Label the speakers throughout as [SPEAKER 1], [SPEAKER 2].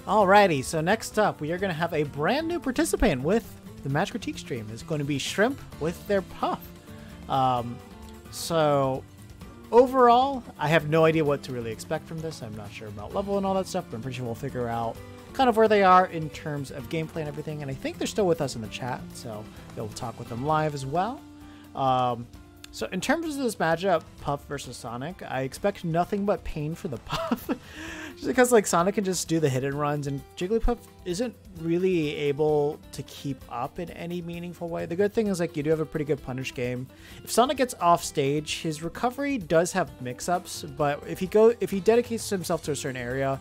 [SPEAKER 1] Alrighty, so next up, we are going to have a brand new participant with the Match Critique stream. It's going to be Shrimp with their Puff. So, overall, I have no idea what to really expect from this. I'm not sure about level and all that stuff, but I'm pretty sure we'll figure out kind of where they are in terms of gameplay and everything. And I think they're still with us in the chat, so we'll talk with them live as well. So in terms of this matchup, Puff versus Sonic, I expect nothing but pain for the Puff. Just because like Sonic can just do the hit and runs, and Jigglypuff isn't really able to keep up in any meaningful way. The good thing is like you do have a pretty good punish game. If Sonic gets off stage, his recovery does have mix-ups, but if he dedicates himself to a certain area,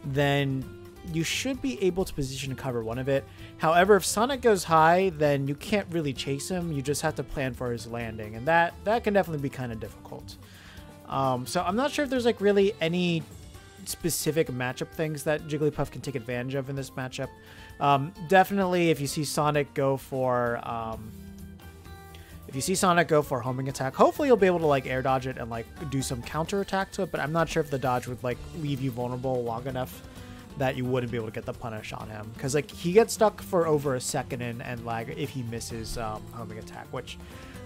[SPEAKER 1] then you should be able to position and cover one of it. However, if Sonic goes high, then you can't really chase him. You just have to plan for his landing, and that can definitely be kind of difficult. So I'm not sure if there's like really any specific matchup things that Jigglypuff can take advantage of in this matchup. Definitely, if you see Sonic go for homing attack, hopefully you'll be able to like air dodge it and like do some counter attack to it. But I'm not sure if the dodge would like leave you vulnerable long enough that you wouldn't be able to get the punish on him, because like he gets stuck for over a second and lag if he misses homing attack, which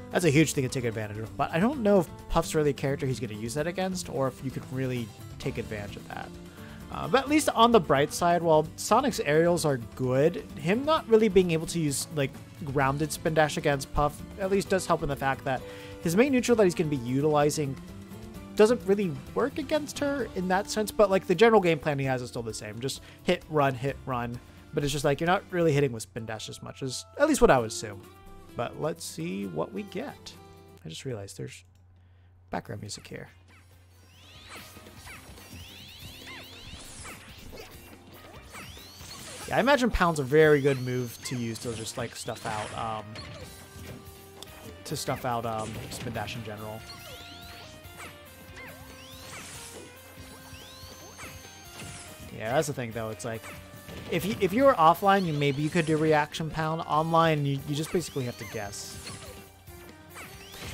[SPEAKER 1] that's a huge thing to take advantage of. But I don't know if Puff's really a character he's going to use that against, or if you could really take advantage of that. But at least on the bright side, while Sonic's aerials are good, him not really being able to use like grounded spin dash against Puff at least does help in the fact that his main neutral that he's going to be utilizing doesn't really work against her in that sense, but like the general game plan he has is still the same. Just hit, run, but it's just like you're not really hitting with spin dash as much as at least what I would assume. But let's see what we get. I just realized there's background music here. Yeah, I imagine Pound's a very good move to use to just like stuff out spin dash in general. Yeah, that's the thing though. It's like if you were offline, maybe you could do reaction pound. Online, you just basically have to guess.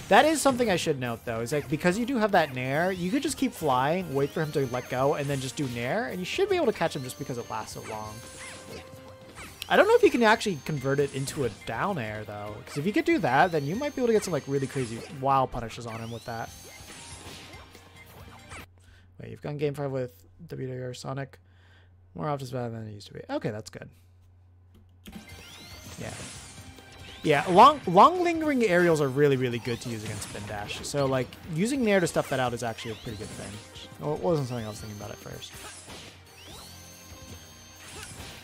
[SPEAKER 1] That is something I should note though. Is like because you do have that nair, you could just keep flying, wait for him to let go, and then just do nair, and you should be able to catch him just because it lasts so long. I don't know if you can actually convert it into a down air though, because if you could do that, then you might be able to get some like really crazy wild punishes on him with that. Wait, you've gone game 5 with WWR Sonic. More options better than it used to be. Okay, that's good. Yeah. Yeah, long lingering aerials are really, really good to use against spin dash. So, like, using nair to stuff that out is actually a pretty good thing. Well, it wasn't something I was thinking about at first.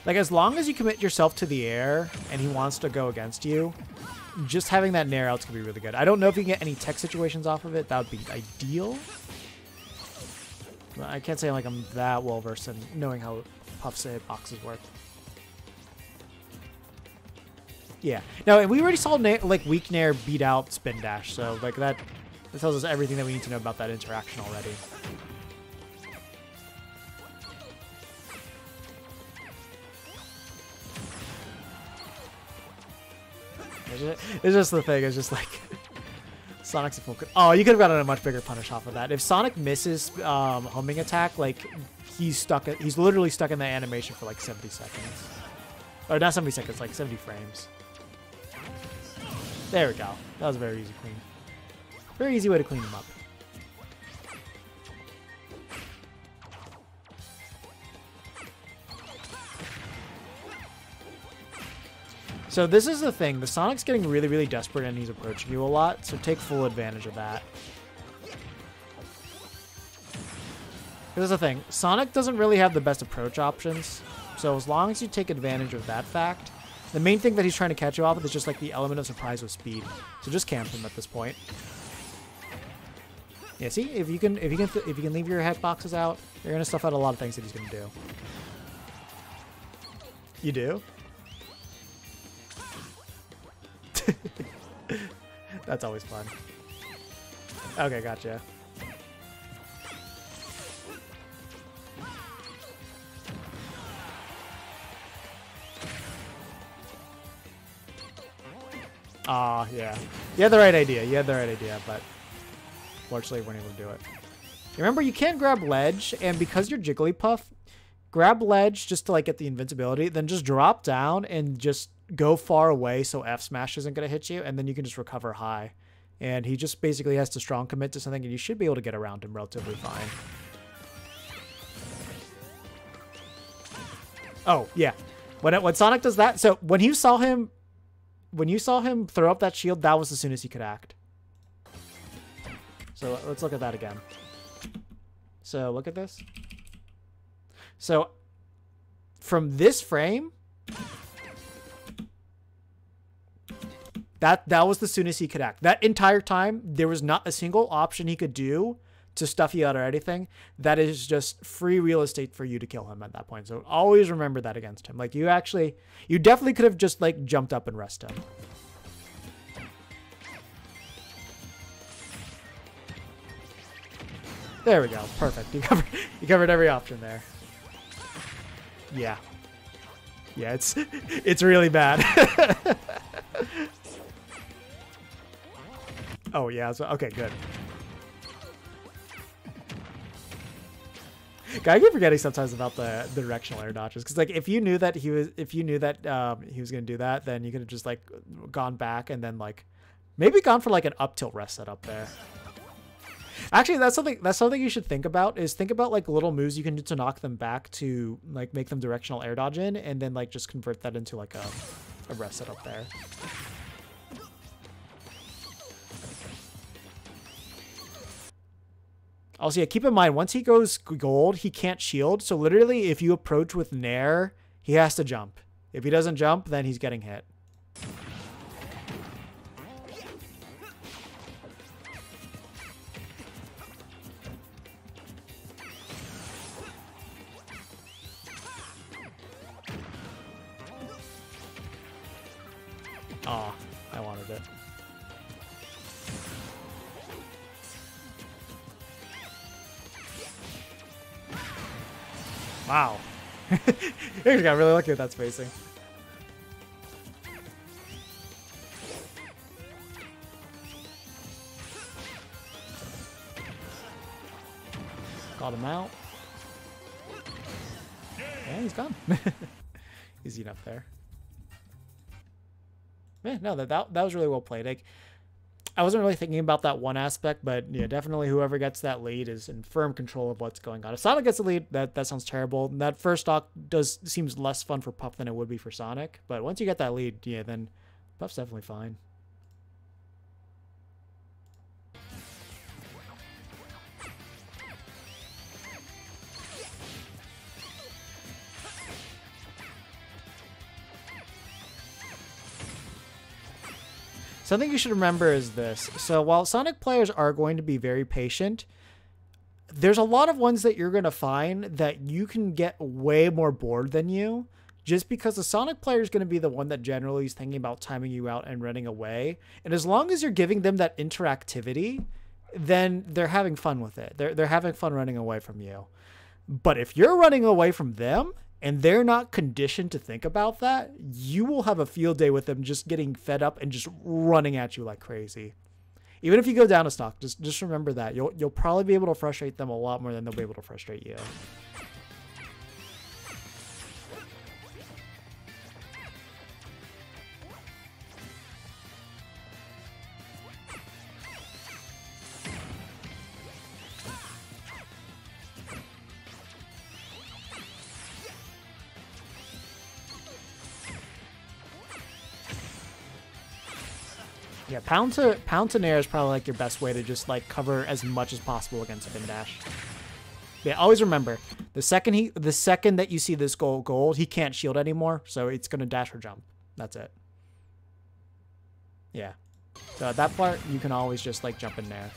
[SPEAKER 1] Like, as long as you commit yourself to the air and he wants to go against you, just having that nair out's going to be really good. I don't know if you can get any tech situations off of it. That would be ideal. I can't say like I'm that well versed in knowing how Puff's hitboxes work. Yeah. No, and we already saw like weak nair beat out spin dash, so like that tells us everything that we need to know about that interaction already. It's just the thing. It's just like Sonic's a full. Oh, you could have gotten a much bigger punish off of that. If Sonic misses homing attack, like he's stuck. He's literally stuck in the animation for like 70 seconds, or not 70 seconds, like 70 frames. There we go. That was a very easy clean. Very easy way to clean him up. So this is the thing. The Sonic's getting really, really desperate and he's approaching you a lot, so take full advantage of that. Here's the thing. Sonic doesn't really have the best approach options, so as long as you take advantage of that fact, the main thing that he's trying to catch you off with is just like the element of surprise with speed. So just camp him at this point. Yeah, see, if you can leave your hitboxes out, you're gonna stuff out a lot of things that he's gonna do. You do? That's always fun. Okay, gotcha. Yeah. You had the right idea. You had the right idea, but fortunately, we weren't able to do it. Remember, you can't grab ledge, and because you're Jigglypuff, grab ledge just to like get the invincibility, then just drop down and just go far away so F smash isn't going to hit you, and then you can just recover high. And he just basically has to strong commit to something, and you should be able to get around him relatively fine. Oh, yeah. When Sonic does that, so when you saw him throw up that shield, that was as soon as he could act. So let's look at that again. So look at this. So from this frame, that was the soonest he could act. That entire time, there was not a single option he could do to stuff you out or anything. That is just free real estate for you to kill him at that point. So always remember that against him. Like you definitely could have just like jumped up and rest him. There we go. Perfect. You covered every option there. Yeah. Yeah, it's really bad. Oh yeah, so okay, good. I keep forgetting sometimes about the directional air dodges, because like if you knew that he was gonna do that, then you could have just like gone back and then like maybe gone for like an up tilt rest setup there. Actually, that's something you should think about, is think about like little moves you can do to knock them back to like make them directional air dodge in, and then like just convert that into like a rest setup there. Also, yeah, keep in mind, once he goes gold, he can't shield. So literally, if you approach with Nair, he has to jump. If he doesn't jump, then he's getting hit. Aw, I wanted it. Wow. You got really lucky with that spacing. Got him out. And he's gone. Easy enough there. Yeah, no, that was really well played. Like, I wasn't really thinking about that one aspect, but yeah, definitely whoever gets that lead is in firm control of what's going on. If Sonic gets the lead, that sounds terrible. That first stock seems less fun for Puff than it would be for Sonic. But once you get that lead, yeah, then Puff's definitely fine. Something you should remember is this. So while Sonic players are going to be very patient, there's a lot of ones that you're going to find that you can get way more bored than you, just because the Sonic player is going to be the one that generally is thinking about timing you out and running away. And as long as you're giving them that interactivity, then they're having fun with it. They're having fun running away from you. But if you're running away from them, and they're not conditioned to think about that, you will have a field day with them just getting fed up and just running at you like crazy. Even if you go down a stock, just remember that. You'll probably be able to frustrate them a lot more than they'll be able to frustrate you. Yeah, pound to nair is probably like your best way to just like cover as much as possible against spin dash. Yeah, always remember the second that you see this gold, he can't shield anymore, so it's gonna dash or jump. That's it. Yeah. So at that part, you can always just like jump in there.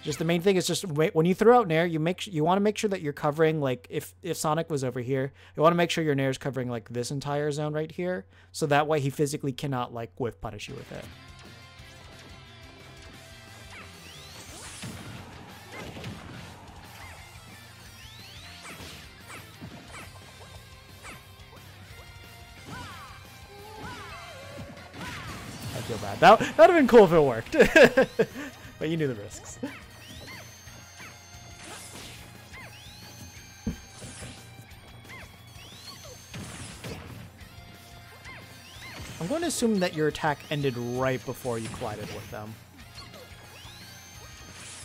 [SPEAKER 1] Just the main thing is just when you throw out Nair, you want to make sure that you're covering, like if Sonic was over here, you want to make sure your Nair is covering like this entire zone right here, so that way he physically cannot like whiff punish you with it. feel bad. That would have been cool if it worked. But you knew the risks. I'm going to assume that your attack ended right before you collided with them.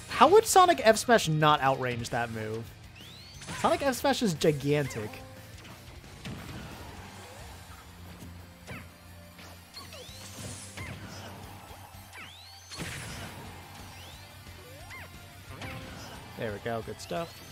[SPEAKER 1] How would Sonic F Smash not outrange that move? Sonic F Smash is gigantic. There we go, good stuff.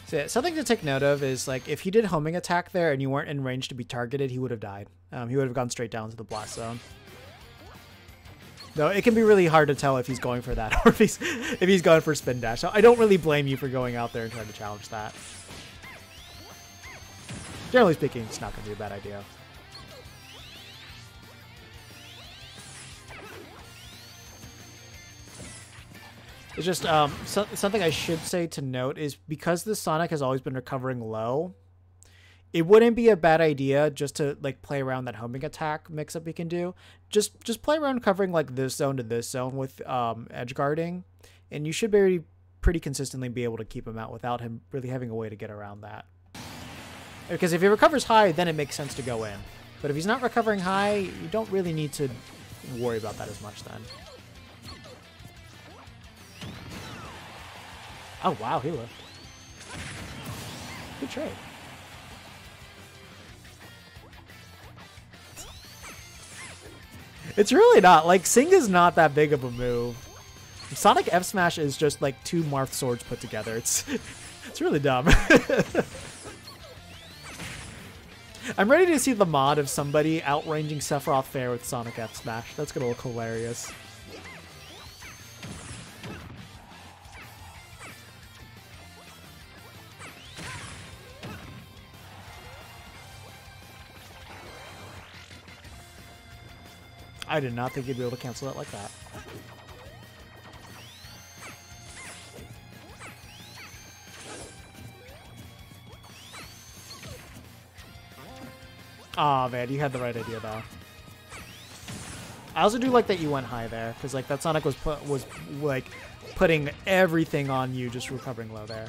[SPEAKER 1] So yeah, something to take note of is, like, if he did homing attack there and you weren't in range to be targeted, he would have died. He would have gone straight down to the blast zone. Though it can be really hard to tell if he's going for that or if he's going for spin dash. So I don't really blame you for going out there and trying to challenge that. Generally speaking, it's not going to be a bad idea. It's just something I should say to note is because this Sonic has always been recovering low, it wouldn't be a bad idea just to like play around that homing attack mix-up he can do. Just play around covering like this zone to this zone with edge guarding, and you should pretty consistently be able to keep him out without him really having a way to get around that. Because if he recovers high, then it makes sense to go in. But if he's not recovering high, you don't really need to worry about that as much then. Oh, wow, he lived. Good trade. It's really not. Like, Sing is not that big of a move. Sonic F Smash is just like two Marth swords put together. It's really dumb. I'm ready to see the mod of somebody outranging Sephiroth Fair with Sonic F Smash. That's gonna look hilarious. I did not think you'd be able to cancel it like that. Aw, oh, man, you had the right idea, though. I also do like that you went high there, because like that Sonic was like putting everything on you, just recovering low there.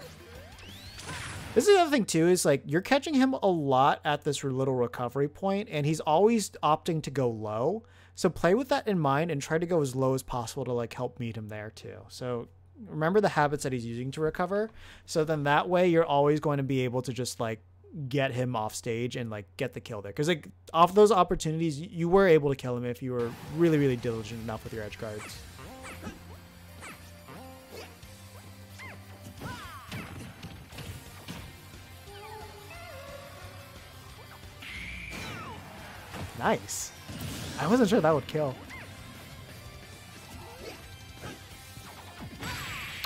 [SPEAKER 1] This is the other thing too, is like you're catching him a lot at this little recovery point, and he's always opting to go low. So play with that in mind and try to go as low as possible to like help meet him there too. So remember the habits that he's using to recover. So then that way you're always going to be able to just like get him off stage and like get the kill there. Because like off those opportunities, you were able to kill him if you were really, really diligent enough with your edge guards. Nice. I wasn't sure that would kill.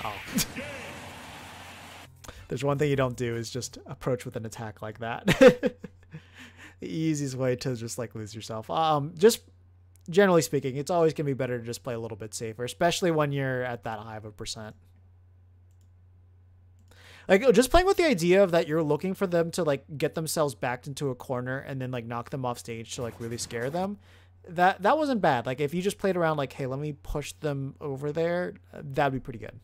[SPEAKER 1] Oh. There's one thing you don't do is just approach with an attack like that. The easiest way to just like lose yourself. Just generally speaking, it's always going to be better to just play a little bit safer, especially when you're at that high of a percent. Like, just playing with the idea of that you're looking for them to like get themselves backed into a corner and then like knock them off stage to like really scare them. That wasn't bad. Like if you just played around like, hey, let me push them over there, that'd be pretty good.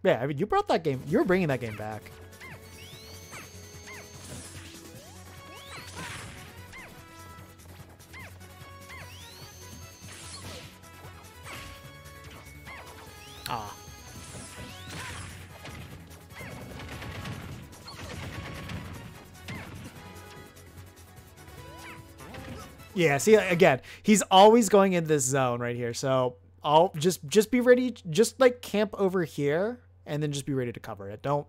[SPEAKER 1] Yeah, I mean, you brought that game. You're bringing that game back. Ah. Yeah, see, again, he's always going in this zone right here. So I'll just be ready, just like camp over here and then just be ready to cover it. Don't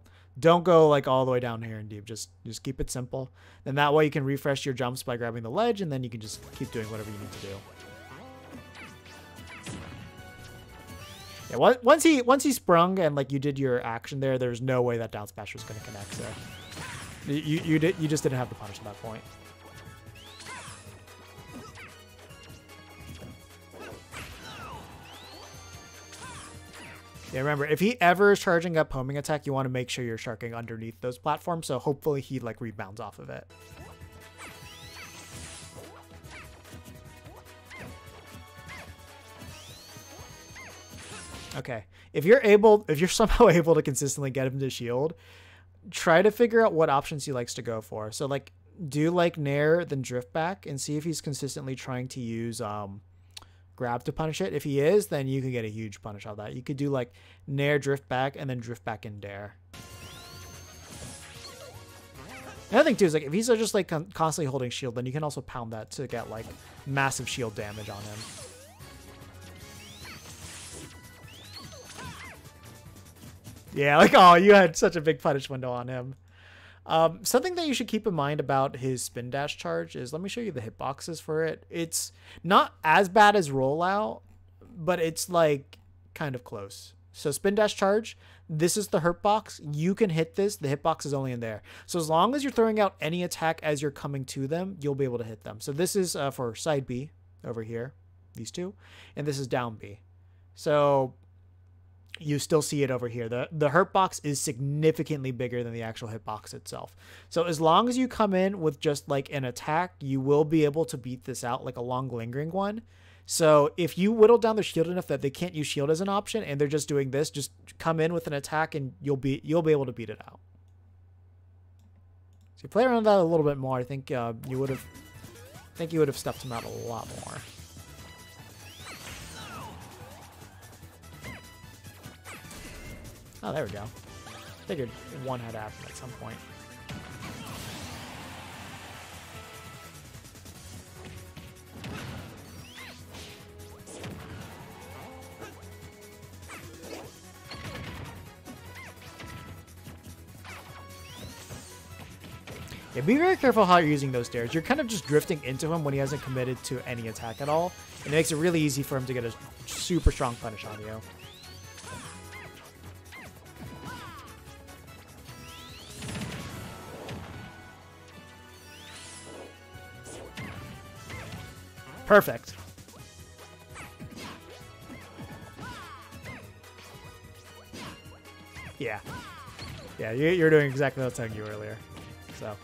[SPEAKER 1] go like all the way down here and deep. Just keep it simple. Then that way you can refresh your jumps by grabbing the ledge, and then you can just keep doing whatever you need to do. Yeah, once he sprung and like you did your action there, there's no way that down smash was going to connect. So you just didn't have the punish at that point. Yeah, remember, if he ever is charging up homing attack, you want to make sure you're sharking underneath those platforms, so hopefully he like rebounds off of it. Okay, if you're somehow able to consistently get him to shield, try to figure out what options he likes to go for. So like, do like Nair, then drift back, and see if he's consistently trying to use grab to punish it. If he is, then you can get a huge punish out of that. You could do like Nair, drift back, and then drift back in Dare. Another thing too is like if he's just like constantly holding shield, then you can also pound that to get like massive shield damage on him. Yeah, like, oh, you had such a big punish window on him. Something that you should keep in mind about his spin dash charge is, let me show you the hitboxes for it. It's not as bad as rollout, but it's like kind of close. So spin dash charge, this is the hurt box. You can hit this. The hitbox is only in there. So as long as you're throwing out any attack as you're coming to them, you'll be able to hit them. So this is for side B over here, these two, and this is down B. So you still see it over here. The hurt box is significantly bigger than the actual hitbox itself. So as long as you come in with just like an attack, you will be able to beat this out, like a long lingering one. So if you whittle down their shield enough that they can't use shield as an option and they're just doing this, just come in with an attack and you'll be able to beat it out. So you play around that a little bit more, I think you would have stuffed him out a lot more. Oh, there we go. Figured one had to happen at some point. Yeah, be very careful how you're using those stairs. You're kind of just drifting into him when he hasn't committed to any attack at all. It makes it really easy for him to get a super strong punish on you. Perfect. Yeah. Yeah, you're doing exactly what I was telling you earlier. So,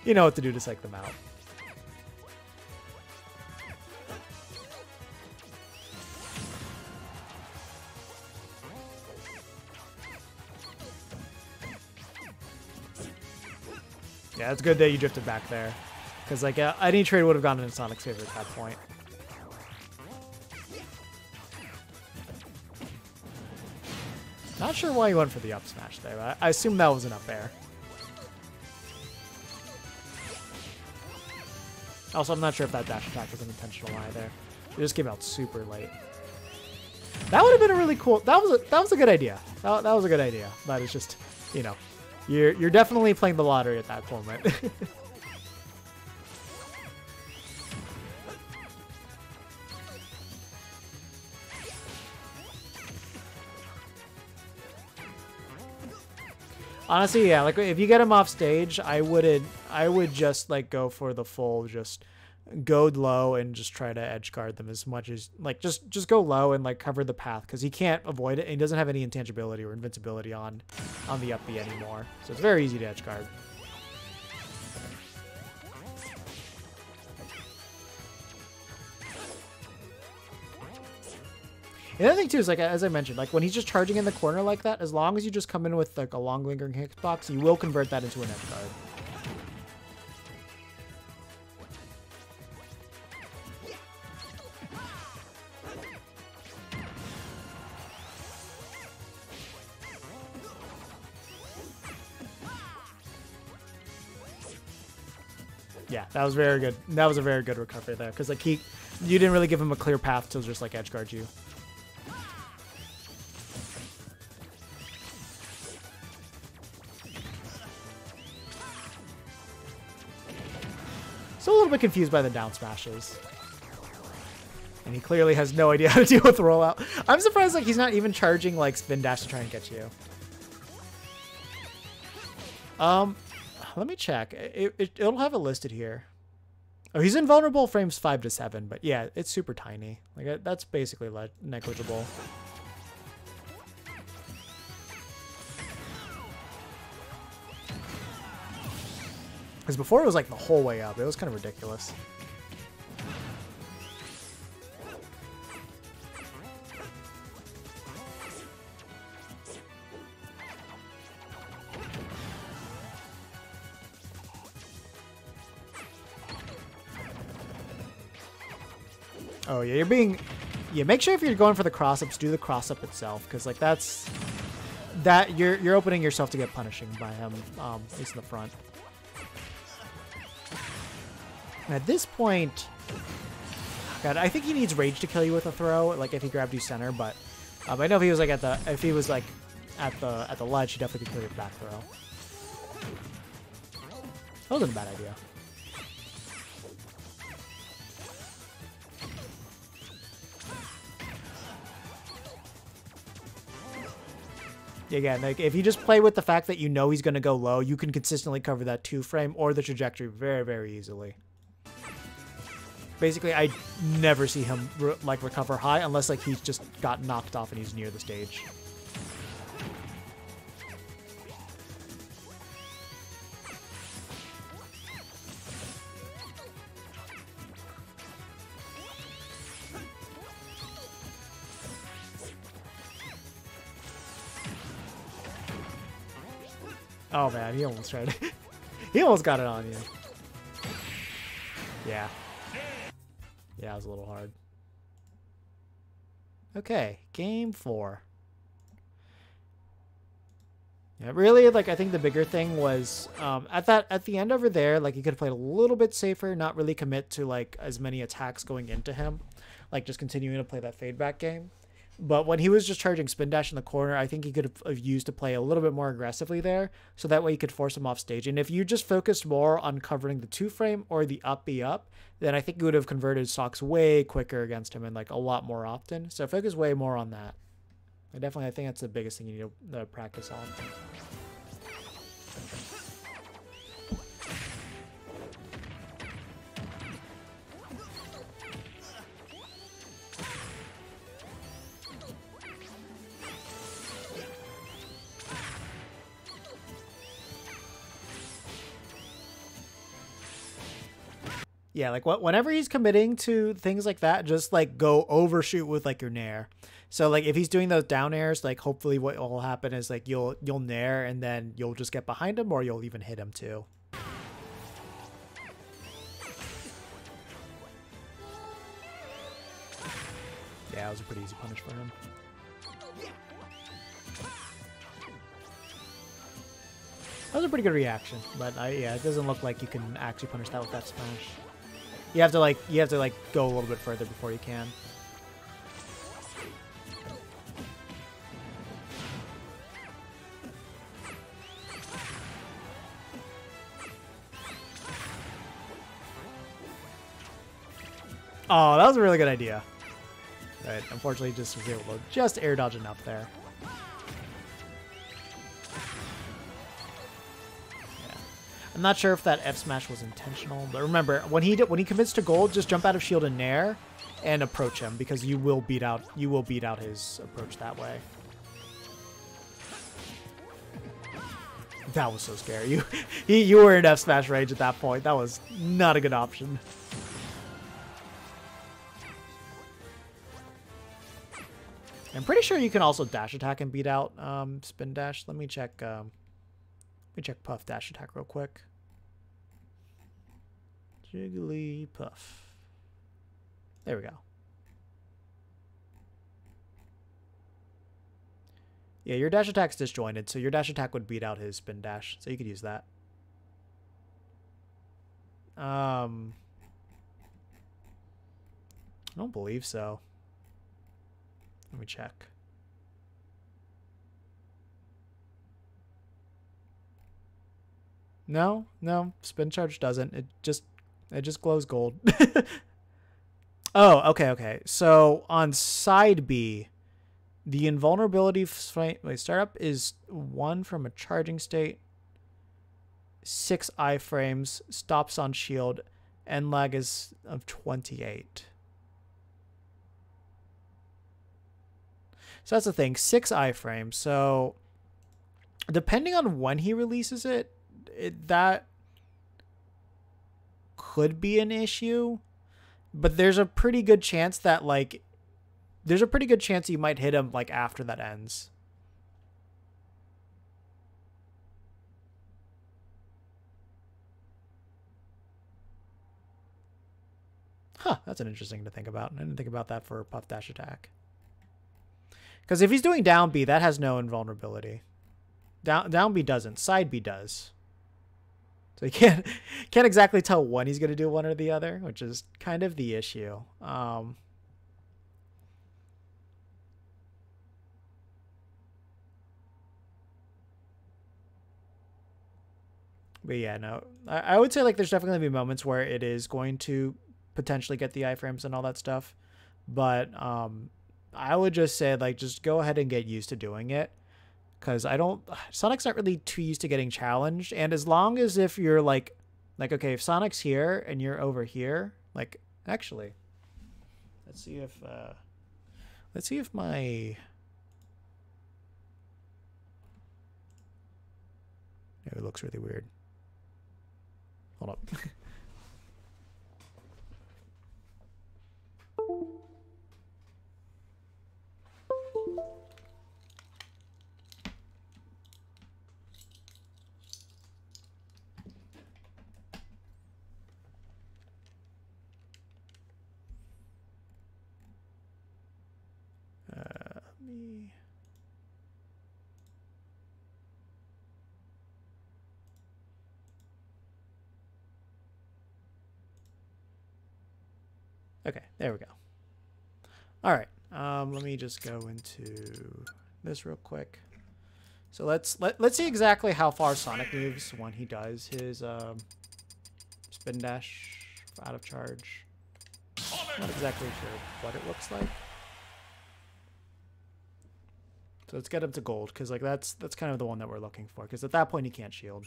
[SPEAKER 1] you know what to do to psych them out. Yeah, it's good that you drifted back there. Because like any trade would have gone into Sonic's favor at that point. Not sure why he went for the up smash there, but I assume that was an up air. Also, I'm not sure if that dash attack was unintentional either. It just came out super late. That would have been a really cool. That was a good idea. That was a good idea. But it's just, you know, you're definitely playing the lottery at that moment. Honestly, yeah, like if you get him off stage, I would just like go for the full, just goad low and just try to edge guard them as much as like just go low and like cover the path because he can't avoid it and he doesn't have any intangibility or invincibility on the up B anymore. So it's very easy to edge guard. The other thing too is like as I mentioned, like when he's just charging in the corner like that, as long as you just come in with like a long lingering hitbox, you will convert that into an edge guard. Yeah, that was very good. That was a very good recovery there because like you didn't really give him a clear path to just like edge guard you. Still a little bit confused by the down smashes. And he clearly has no idea how to deal with the rollout. I'm surprised like he's not even charging like spin dash to try and get you. Let me check. It'll have it listed here. Oh, he's invulnerable frames 5 to 7, but yeah, it's super tiny. Like that's basically negligible. Because before it was like the whole way up. It was kind of ridiculous. Oh yeah, yeah, make sure if you're going for the cross-ups, do the cross-up itself, because like you're opening yourself to get punishing by him, at least in the front. And at this point, God, I think he needs rage to kill you with a throw, like if he grabbed you center, but I know if he was like at the ledge, he definitely could kill your back throw. That wasn't a bad idea. Again, like if you just play with the fact that you know he's going to go low, you can consistently cover that 2-frame or the trajectory very, very easily. Basically, I never see him recover high unless like he's just got knocked off and he's near the stage. Oh man, he almost tried it. He almost got it on you. Yeah. Yeah, it was a little hard. Okay, game 4. Yeah, really, like I think the bigger thing was at the end over there, like he could have played a little bit safer, not really commit to like as many attacks going into him, like just continuing to play that fade back game. But when he was just charging spin dash in the corner, I think he could have used to play a little bit more aggressively there, so that way he could force him off stage. And if you just focused more on covering the 2-frame or the up B up, then I think you would have converted stocks way quicker against him and like a lot more often. So focus way more on that. I think that's the biggest thing you need to practice on. Yeah, like whenever he's committing to things like that, just like go overshoot with like your nair. So like if he's doing those down airs, like hopefully what will happen is like you'll nair and then you'll just get behind him or you'll even hit him too. Yeah, it was a pretty easy punish for him. That was a pretty good reaction, but yeah, it doesn't look like you can actually punish that with that smash. You have to like go a little bit further before you can. Oh, that was a really good idea. Right, unfortunately, just was able to just air dodge enough there. I'm not sure if that F smash was intentional, but remember when he commits to gold, just jump out of shield and nair, and approach him because you will beat out his approach that way. That was so scary. You were in F smash range at that point. That was not a good option. I'm pretty sure you can also dash attack and beat out spin dash. Let me check. Puff dash attack real quick. Jigglypuff. There we go. Yeah, your dash attack's disjointed, so your dash attack would beat out his spin dash, so you could use that. I don't believe so. Let me check. No, spin charge doesn't. It just glows gold. Oh, okay. So on side B, the invulnerability startup is 1 from a charging state, 6 iframes, stops on shield, End lag is of 28. So that's the thing, 6 iframes. So depending on when he releases it, that could be an issue. But there's a pretty good chance that you might hit him like after that ends. Huh, that's an interesting to think about. I didn't think about that for Puff Dash Attack. Because if he's doing down B, that has no invulnerability. Down B doesn't. Side B does. So you can't exactly tell when he's going to do one or the other, which is kind of the issue. But yeah, no. I would say like there's definitely going to be moments where it is going to potentially get the iframes and all that stuff. But I would just say like just go ahead and get used to doing it. Because Sonic's not really too used to getting challenged. And as long as if you're like, okay, if Sonic's here and you're over here, like, actually, let's see if my, it looks really weird. Hold up. Okay, there we go. All right, let me just go into this real quick. So let's see exactly how far Sonic moves when he does his spin dash out of charge. I'm not exactly sure what it looks like. So let's get him to gold, because like that's kind of the one that we're looking for, because at that point he can't shield.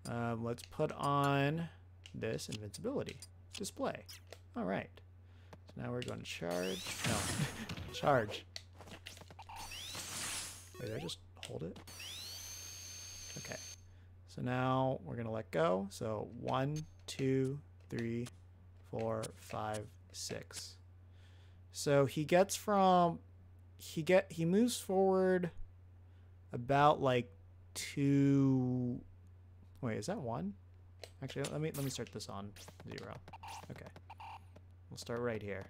[SPEAKER 1] Let's put on this invincibility display. All right. So now we're going to charge. No, charge. Wait, did I just hold it? Okay. So now we're going to let go. So 1, 2, 3, 4, 5, 6. So he gets from he moves forward about like 2. Wait, is that 1? Actually, let me start this on 0. Okay. We'll start right here.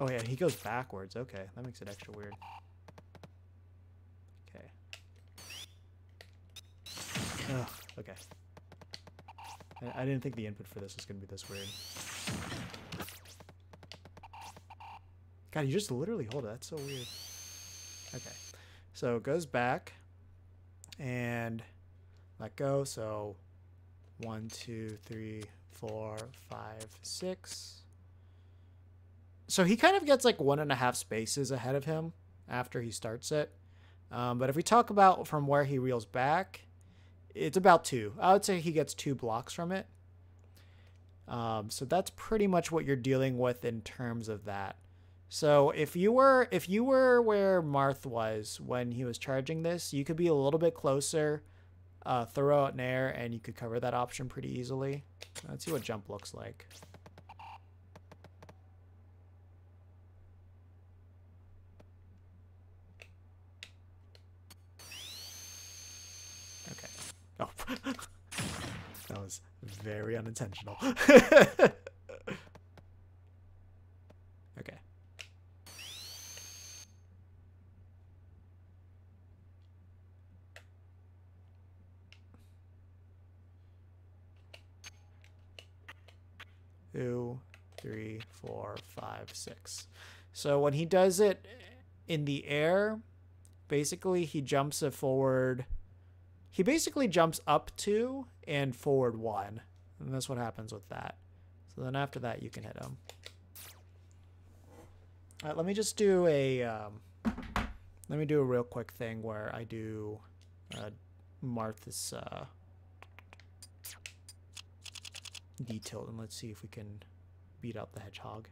[SPEAKER 1] Oh yeah, he goes backwards. Okay, that makes it extra weird. Okay. Ugh, okay. I didn't think the input for this was going to be this weird. God, you just literally hold it. That's so weird. Okay. So it goes back and let go. So 1, 2, 3, 4, 5, 6. So he kind of gets like 1.5 spaces ahead of him after he starts it. But if we talk about from where he reels back, it's about 2. I would say he gets 2 blocks from it. So that's pretty much what you're dealing with in terms of that. So if you were where Marth was when he was charging this, you could be a little bit closer, throw out an air, and you could cover that option pretty easily. Let's see what jump looks like. Okay. Oh, that was very unintentional. Okay. Two, 3, 4, 5, 6. So when he does it in the air, basically he jumps it forward. He basically jumps up 2 and forward 1. And that's what happens with that. So then after that, you can hit him. All right, let me just do a, let me do a real quick thing where I do Marth is detailed, and let's see if we can beat out the hedgehog.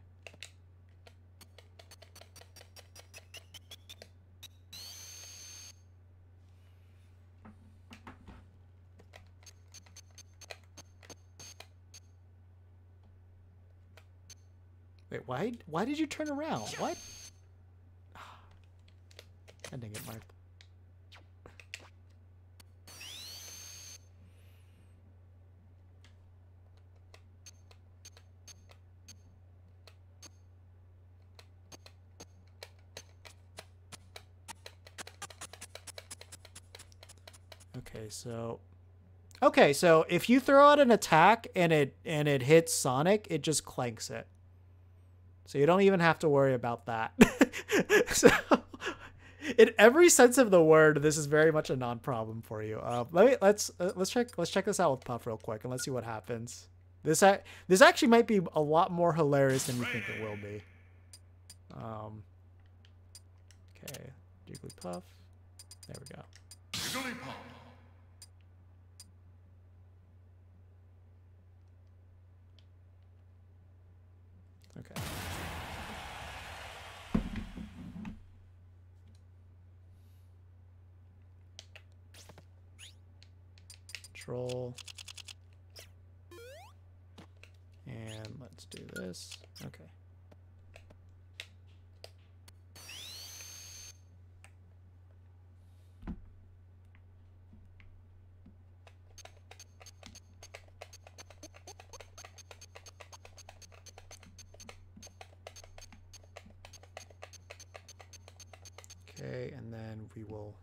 [SPEAKER 1] Wait, why did you turn around? What? I didn't get marked. Okay, so if you throw out an attack and it hits Sonic, it just clanks it. So you don't even have to worry about that. So in every sense of the word, this is very much a non-problem for you. Let's check this out with Puff real quick and let's see what happens. This actually might be a lot more hilarious than you think it will be. Okay, Jigglypuff. There we go. Jigglypuff. Okay. Control. And let's do this. Okay. Okay, and then we will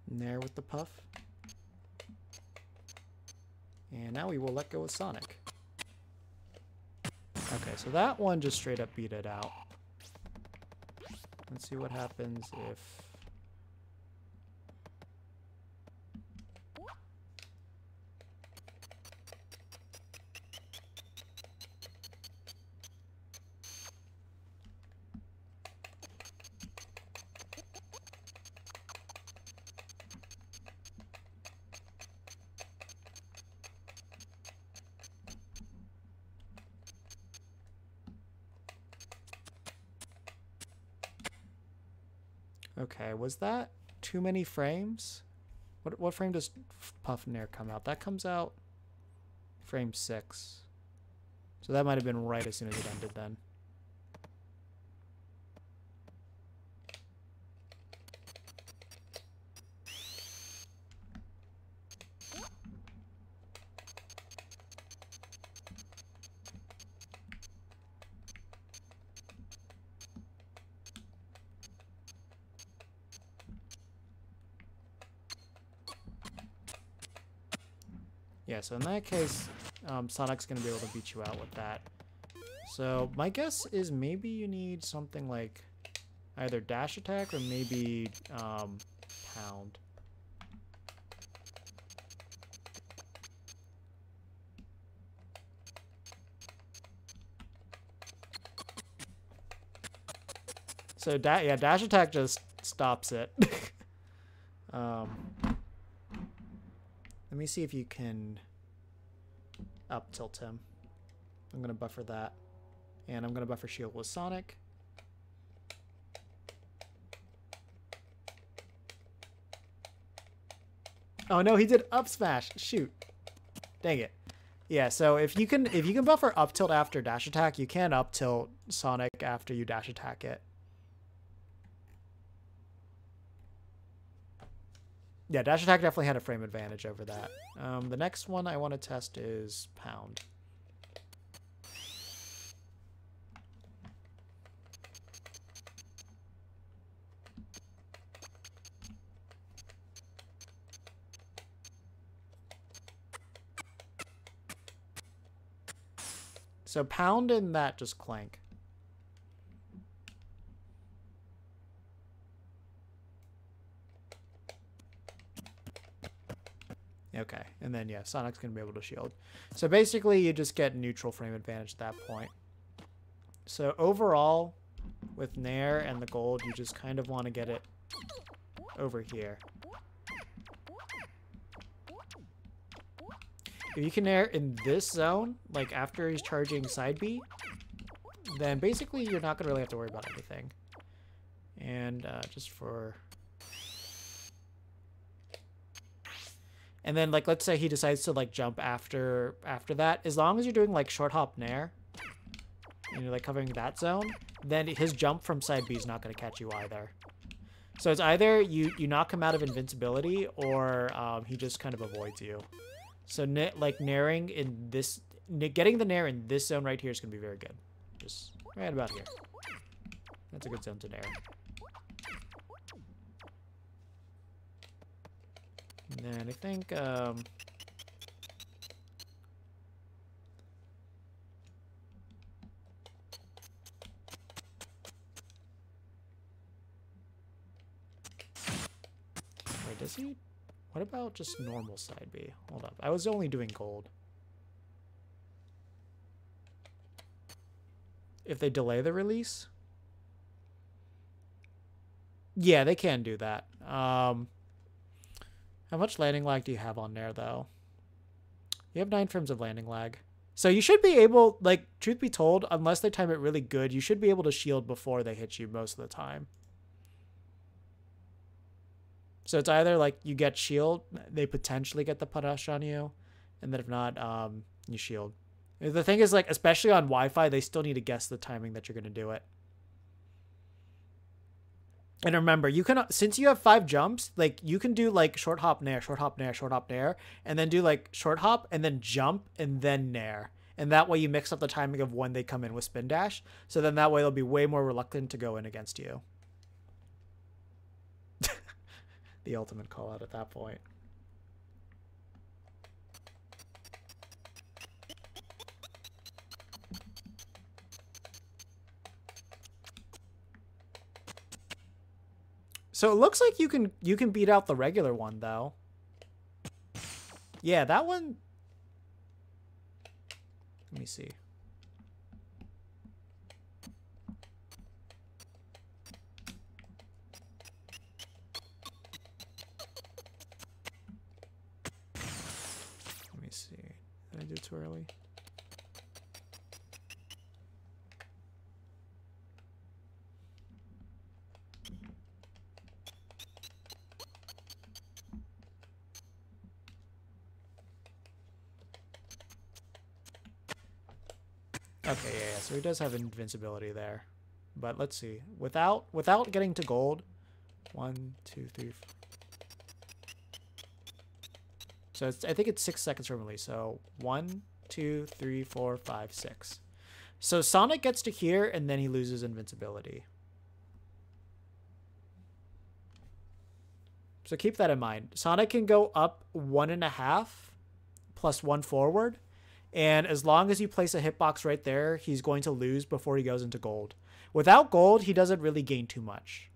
[SPEAKER 1] nair with the Puff. And now we will let go of Sonic. Okay, so that one just straight up beat it out. Let's see what happens if... Okay, was that too many frames? What frame does Puff Nair come out? That comes out frame 6. So that might have been right as soon as it ended then. Yeah, so in that case, Sonic's going to be able to beat you out with that. So my guess is maybe you need something like either dash attack or maybe pound. So yeah, dash attack just stops it. Let me see if you can up tilt him. I'm going to buffer that. And I'm going to buffer shield with Sonic. Oh no, he did up smash. Shoot. Dang it. Yeah, so if you can buffer up tilt after dash attack, you can up tilt Sonic after you dash attack it. Yeah, dash attack definitely had a frame advantage over that. The next one I want to test is pound. So pound and that just clank. Okay, and then yeah, Sonic's gonna be able to shield. So basically you just get neutral frame advantage at that point. So overall, with Nair and the gold, you just kind of want to get it over here. If you can nair in this zone, like after he's charging side B, then basically you're not gonna really have to worry about anything. And just for... And then, like, let's say he decides to, like, jump after that. As long as you're doing, like, short hop nair, and you're, like, covering that zone, then his jump from side B is not going to catch you either. So it's either you knock him out of invincibility, or he just kind of avoids you. So, like, nairing in this... Getting the nair in this zone right here is going to be very good. Just right about here. That's a good zone to nair. And then I think, wait, does he? What about just normal side B? Hold up. I was only doing gold. If they delay the release? Yeah, they can do that. How much landing lag do you have on there, though? You have 9 frames of landing lag. So you should be able, like, truth be told, unless they time it really good, you should be able to shield before they hit you most of the time. So it's either, like, you get shield, they potentially get the punish on you, and then if not, you shield. The thing is, like, especially on Wi-Fi, they still need to guess the timing that you're going to do it. And remember, you can, since you have 5 jumps, like, you can do, like, short hop, nair, short hop, nair, short hop, nair, and then do, like, short hop, and then jump, and then nair. And that way you mix up the timing of when they come in with spin dash. So then that way they'll be way more reluctant to go in against you. The ultimate call out at that point. So it looks like you can beat out the regular one, though. Yeah, that one. Let me see. Let me see. Did I do it too early? Okay, yeah, so he does have invincibility there. But let's see. Without getting to gold. 1, 2, 3, 4. So I think it's 6 seconds from release. So 1, 2, 3, 4, 5, 6. So Sonic gets to here and then he loses invincibility. So keep that in mind. Sonic can go up 1.5 plus 1 forward. And as long as you place a hitbox right there, he's going to lose before he goes into gold. Without gold, he doesn't really gain too much.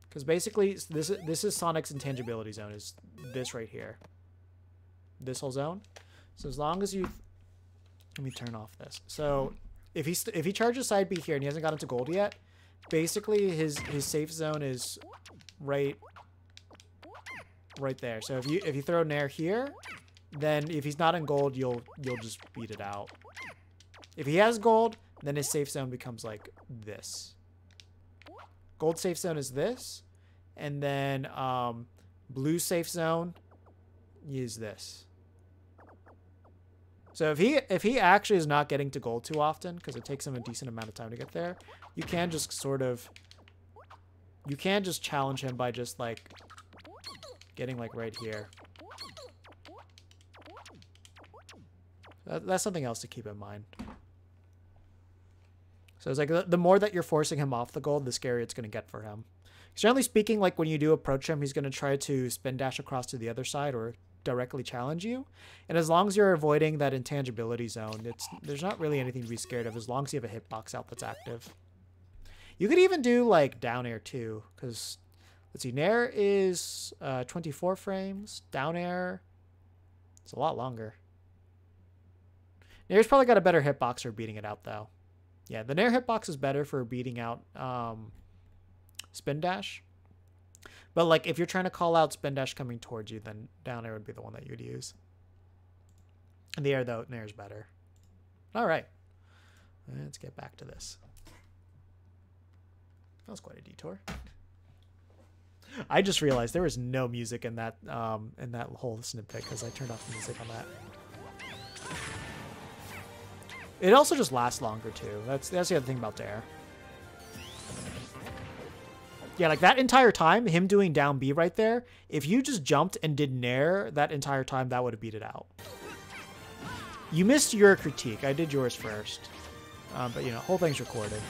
[SPEAKER 1] Because basically, this is Sonic's intangibility zone, is this right here. This whole zone. So as long as you... Let me turn off this. So if he charges side B here and he hasn't gotten to gold yet, basically his safe zone is right there. So if you throw nair here, then if he's not in gold, you'll just beat it out. If he has gold, then his safe zone becomes like this. Gold safe zone is this, and then blue safe zone is this. So if he actually is not getting to gold too often, because it takes him a decent amount of time to get there, you can just challenge him by just like getting like right here. That's something else to keep in mind. So it's like the more that you're forcing him off the gold, the scarier it's going to get for him. Generally speaking, like when you do approach him, he's going to try to spin dash across to the other side or directly challenge you. And as long as you're avoiding that intangibility zone, there's not really anything to be scared of as long as you have a hitbox out that's active. You could even do like down air too, because let's see, nair is 24 frames. Down air, it's a lot longer. Nair's probably got a better hitbox for beating it out though. Yeah, the nair hitbox is better for beating out spin dash. But like if you're trying to call out spin dash coming towards you, then down air would be the one that you would use. And the air though, nair is better. All right, let's get back to this. That was quite a detour. I just realized there was no music in that whole snippet because I turned off the music on that. It also just lasts longer too. That's the other thing about Dare. Yeah, like that entire time, him doing down B right there, if you just jumped and did nair that entire time, that would have beat it out. You missed your critique. I did yours first. But, you know, whole thing's recorded.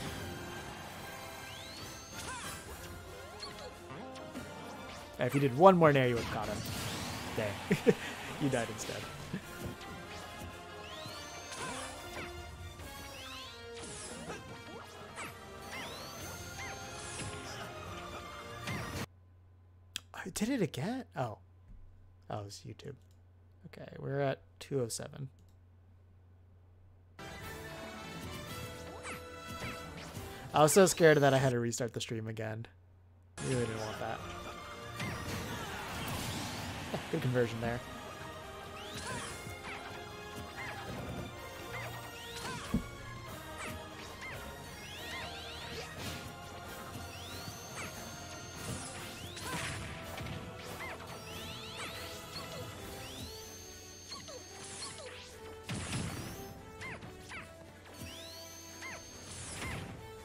[SPEAKER 1] If you did one more nair, you would have caught him. Dang. You died instead. I did it again? Oh. Oh, it was YouTube. Okay, we're at 207. I was so scared that I had to restart the stream again. Really didn't want that. Good conversion there.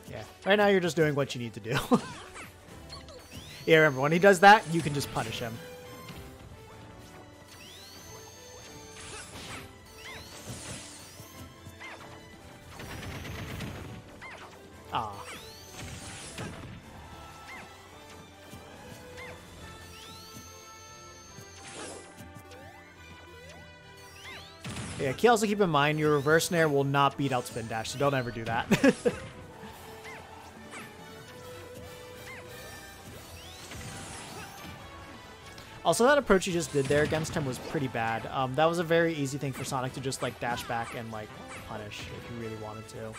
[SPEAKER 1] Yeah, right now you're just doing what you need to do. Yeah, remember, when he does that, you can just punish him. Ah. Yeah, also keep in mind your reverse nair will not beat out spin dash, so don't ever do that. Also, that approach you just did there against him was pretty bad. That was a very easy thing for Sonic to just like dash back and like punish if you really wanted to.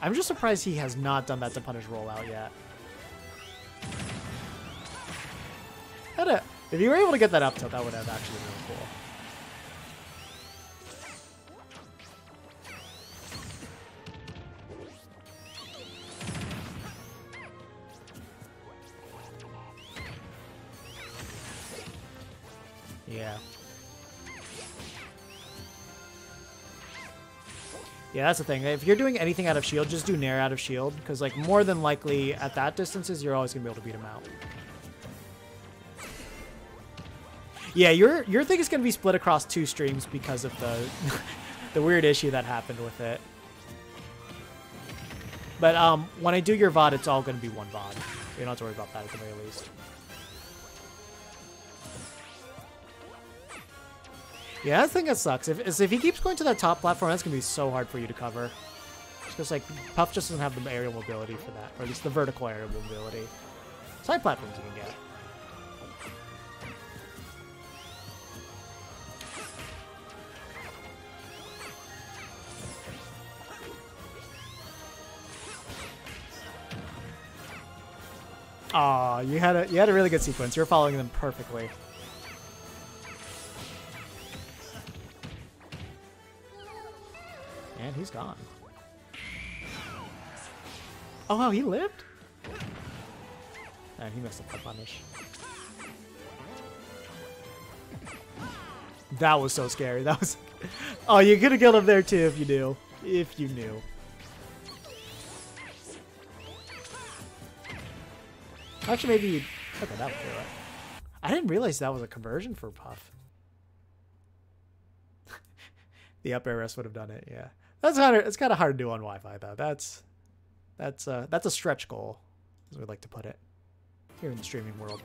[SPEAKER 1] I'm just surprised he has not done that to punish rollout yet. If you were able to get that up tilt, that would have actually been really cool. Yeah. Yeah, that's the thing. If you're doing anything out of shield, just do nair out of shield, because like more than likely at that distances, you're always gonna be able to beat him out. Yeah, your thing is gonna be split across 2 streams because of the the weird issue that happened with it. But when I do your VOD, it's all gonna be one VOD. You don't have to worry about that at the very least. Yeah, that's the thing that sucks. If he keeps going to that top platform, that's going to be so hard for you to cover. Because, like, Puff just doesn't have the aerial mobility for that. Or at least the vertical aerial mobility. Side platforms you can get. Aw, you had a really good sequence. You're following them perfectly. And he's gone. Oh, wow, he lived? And he messed up the punish. That was so scary. That was... Oh, you could have killed him there, too, if you knew. If you knew. Actually, maybe... Okay, that would do it. I didn't realize that was a conversion for Puff. The up air rest would have done it, yeah. That's it's kind of hard to do on Wi-Fi though. That's a stretch goal, as we like to put it, here in the streaming world.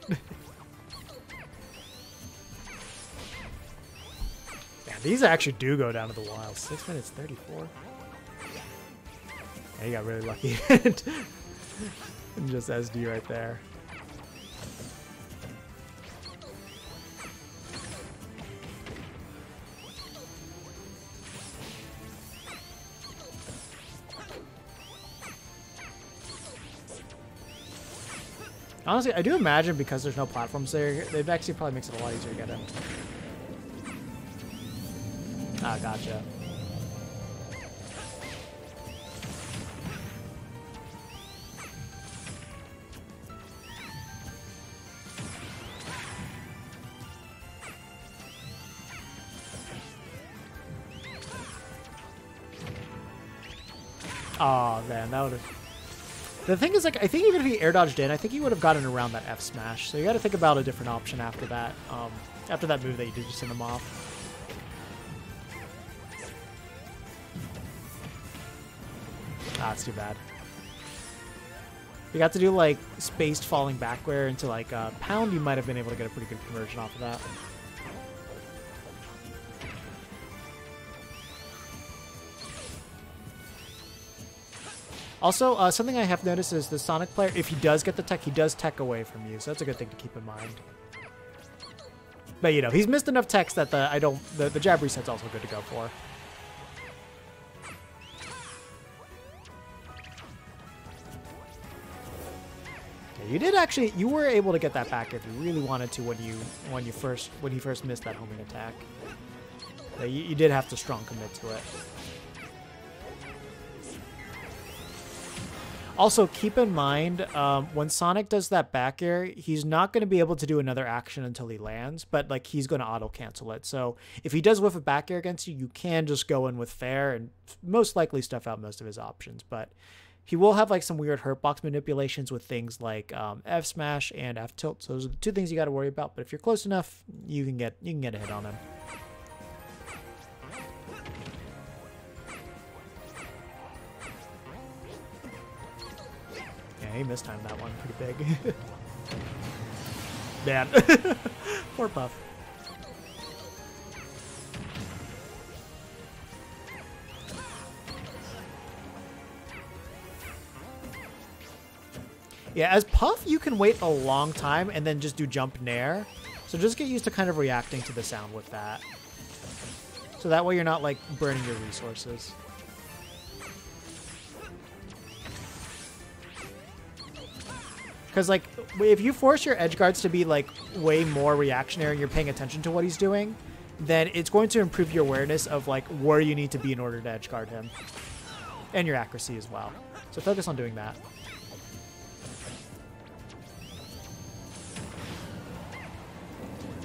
[SPEAKER 1] Yeah, these actually do go down to the wild. 6 minutes 34. Yeah, you got really lucky. And just SD right there. Honestly, I do imagine because there's no platforms there, it actually probably makes it a lot easier to get in. Ah, gotcha. Oh man, that would have. The thing is, like, I think even if he air dodged in, I think he would have gotten around that F smash. So you got to think about a different option after that. After that move that you did to send him off. Ah, it's too bad. You got to do like spaced falling backward into like pound. You might have been able to get a pretty good conversion off of that. Also, something I have noticed is the Sonic player, if he does get the tech, he does tech away from you, so that's a good thing to keep in mind. But you know, he's missed enough techs that the jab reset's also good to go for. Yeah, you were able to get that back if you really wanted to when he first missed that homing attack. Yeah, you did have to strong commit to it. Also, keep in mind, when Sonic does that back air, he's not going to be able to do another action until he lands, but like he's going to auto-cancel it. So if he does whiff a back air against you, you can just go in with fair and most likely stuff out most of his options. But he will have like some weird hurtbox manipulations with things like F smash and F tilt. So those are the two things you got to worry about. But if you're close enough, you can get a hit on him. He mistimed that one pretty big. Man. Poor Puff. Yeah, as Puff, you can wait a long time and then just do jump nair. So just get used to kind of reacting to the sound with that. So that way you're not, like, burning your resources. Because, like, if you force your edge guards to be, like, way more reactionary and you're paying attention to what he's doing, then it's going to improve your awareness of, like, where you need to be in order to edge guard him. And your accuracy as well. So focus on doing that.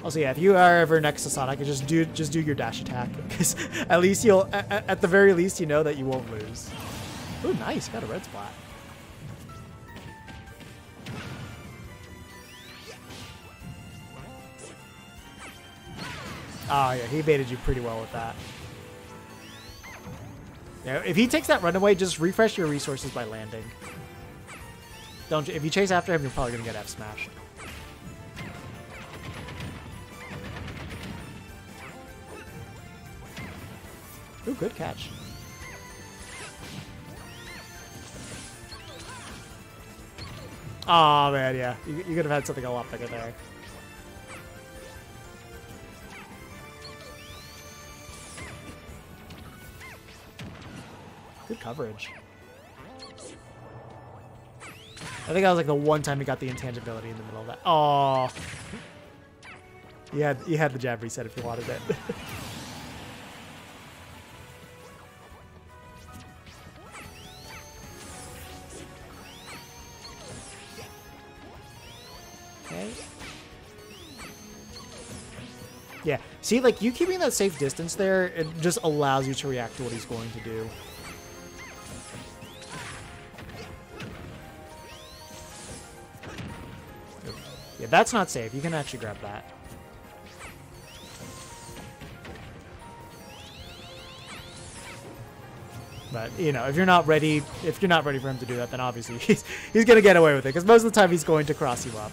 [SPEAKER 1] Also, yeah, if you are ever next to Sonic, just do your dash attack. Because at least at the very least, you know that you won't lose. Ooh, nice. Got a red splat. Oh, yeah, he baited you pretty well with that. Yeah, if he takes that runaway, just refresh your resources by landing. If you chase after him, you're probably going to get F smashed. Ooh, good catch. Oh man, yeah. You could have had something a lot bigger there. Good coverage. I think that was like the one time he got the intangibility in the middle of that. Oh, you had the jab reset if you wanted it. Okay. Yeah. See, like you keeping that safe distance there, it just allows you to react to what he's going to do. Yeah, that's not safe. You can actually grab that. But, you know, if you're not ready for him to do that, then obviously he's going to get away with it. Because most of the time he's going to cross you up.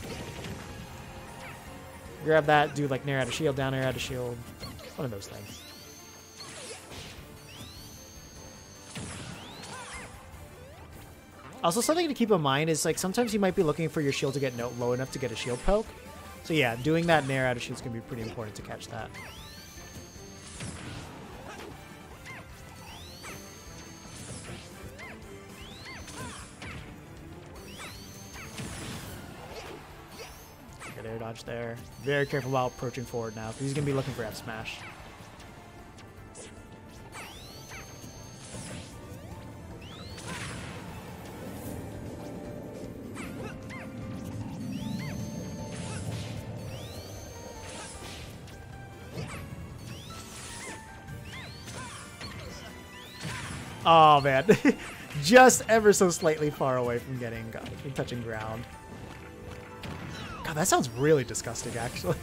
[SPEAKER 1] Grab that, do like nair out of shield, down air out of shield. One of those things. Also, something to keep in mind is, like, sometimes you might be looking for your shield to get low enough to get a shield poke. So yeah, doing that nair out of shield is going to be pretty important to catch that. air dodge there. Very careful about approaching forward now, because he's going to be looking for F smash. Oh man, just ever so slightly far away from from touching ground. God, that sounds really disgusting, actually.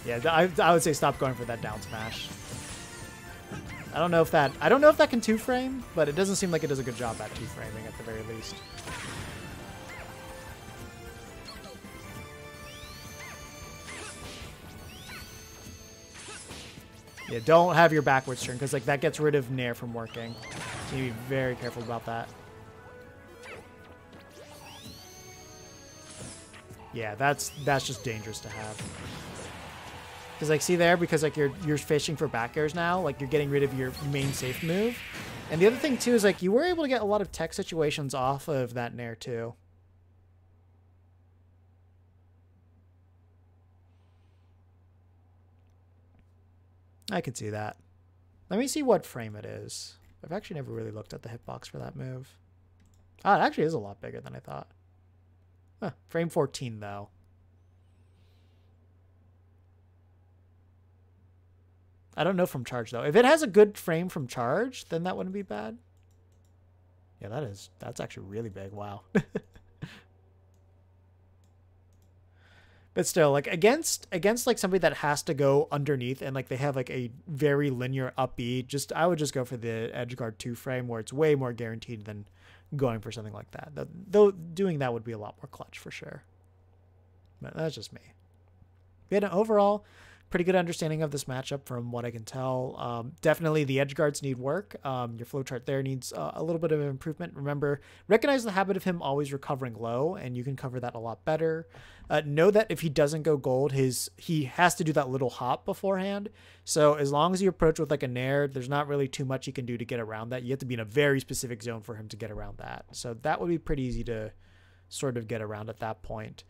[SPEAKER 1] Yeah, I would say stop going for that down smash. I don't know if that can 2-frame, but it doesn't seem like it does a good job at 2-framing at the very least. Yeah, don't have your backwards turn, because like that gets rid of Nair from working. So you need to be very careful about that. Yeah, that's just dangerous to have. Because like see there, because like you're fishing for back airs now, like you're getting rid of your main safe move. And the other thing too is like you were able to get a lot of tech situations off of that Nair too. I can see that. Let me see what frame it is. I've actually never really looked at the hitbox for that move. Ah, it actually is a lot bigger than I thought. Huh, frame 14 though. I don't know from charge though. If it has a good frame from charge, then that wouldn't be bad. Yeah, that's actually really big. Wow. But still, like against like somebody that has to go underneath and like they have like a very linear up B, I would just go for the edge guard 2-frame where it's way more guaranteed than going for something like that. Though doing that would be a lot more clutch for sure. But that's just me. Yeah, no, overall, pretty good understanding of this matchup from what I can tell. Definitely the edge guards need work. Your flowchart there needs a little bit of improvement. Remember, recognize the habit of him always recovering low, and you can cover that a lot better. Know that if he doesn't go gold, he has to do that little hop beforehand. So as long as you approach with like a Nair, there's not really too much you can do to get around that. You have to be in a very specific zone for him to get around that. So that would be pretty easy to sort of get around at that point.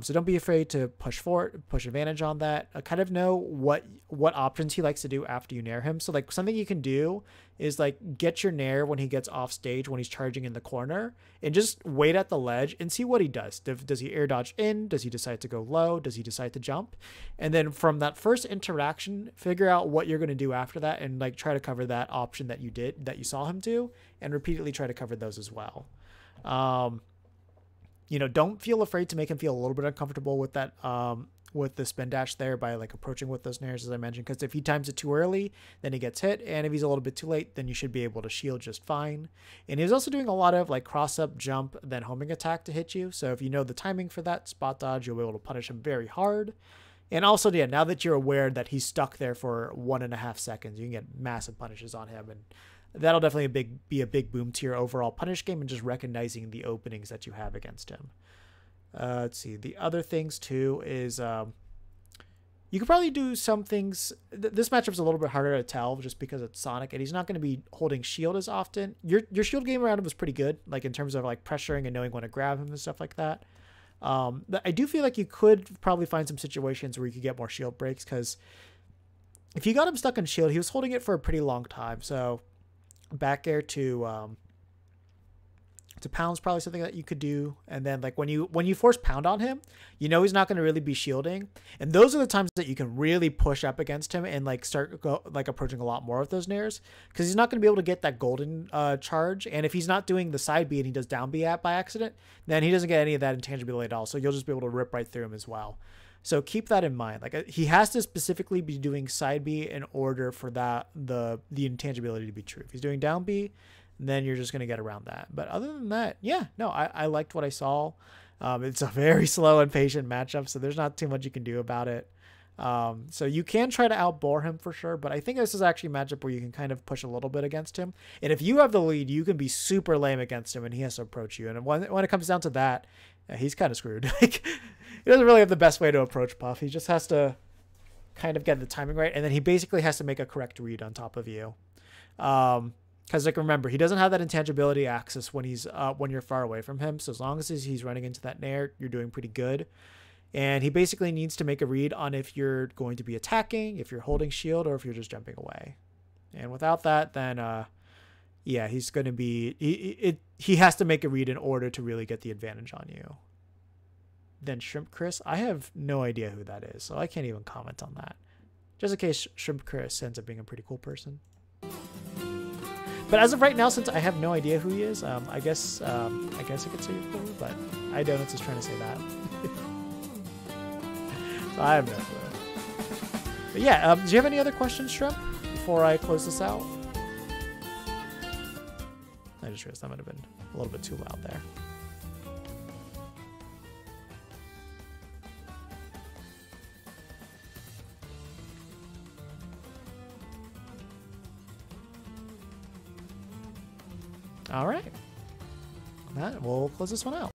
[SPEAKER 1] So don't be afraid to push forward, push advantage on that. Kind of know what options he likes to do after you Nair him. So like something you can do is like get your Nair when he gets off stage, when he's charging in the corner, and just wait at the ledge and see what he does. Does he air dodge in? Does he decide to go low? Does he decide to jump? And then from that first interaction, figure out what you're going to do after that and like try to cover that option that you saw him do, and repeatedly try to cover those as well. You know, don't feel afraid to make him feel a little bit uncomfortable with that, with the spin dash there by like approaching with those Nairs, as I mentioned, because if he times it too early, then he gets hit. And if he's a little bit too late, then you should be able to shield just fine. And he's also doing a lot of like cross up, jump, then homing attack to hit you. So if you know the timing for that spot dodge, you'll be able to punish him very hard. And also, yeah, now that you're aware that he's stuck there for 1.5 seconds, you can get massive punishes on him. And that'll definitely be a big boom to your overall punish game and just recognizing the openings that you have against him. Let's see. The other things too is you could probably do some things. This matchup's a little bit harder to tell just because it's Sonic and he's not going to be holding shield as often. Your shield game around him was pretty good, like in terms of like pressuring and knowing when to grab him and stuff like that. But I do feel like you could probably find some situations where you could get more shield breaks, because if you got him stuck in shield, he was holding it for a pretty long time. So back air to pound's probably something that you could do. And then like when you force pound on him, you know he's not going to really be shielding, and those are the times that you can really push up against him and like start approaching a lot more of those Nairs, because he's not going to be able to get that golden charge. And if he's not doing the side B and he does down B by accident, then he doesn't get any of that intangibility at all, so you'll just be able to rip right through him as well. So keep that in mind. Like he has to specifically be doing side B in order for that the intangibility to be true. If he's doing down B, then you're just going to get around that. But other than that, yeah, no, I liked what I saw. It's a very slow and patient matchup, so there's not too much you can do about it. So you can try to outbore him for sure, but I think this is actually a matchup where you can kind of push a little bit against him. And if you have the lead, you can be super lame against him and he has to approach you. And when it comes down to that, he's kind of screwed. Like, he doesn't really have the best way to approach Puff. He just has to kind of get the timing right, and then he basically has to make a correct read on top of you. Because like remember, he doesn't have that intangibility access when he's when you're far away from him. So as long as he's running into that nair, you're doing pretty good. And he basically needs to make a read on if you're going to be attacking, if you're holding shield, or if you're just jumping away. And without that, then yeah, he's going to be he has to make a read in order to really get the advantage on you. Then Shrimp Chris, I have no idea who that is, so I can't even comment on that. Just in case Shrimp Chris ends up being a pretty cool person. But as of right now, since I have no idea who he is, I guess I could say you're cool, but I don't know, just trying to say that. So I have no clue. But yeah, do you have any other questions, Shrimp, before I close this out? I just realized that might have been a little bit too loud there. All right. We'll close this one out.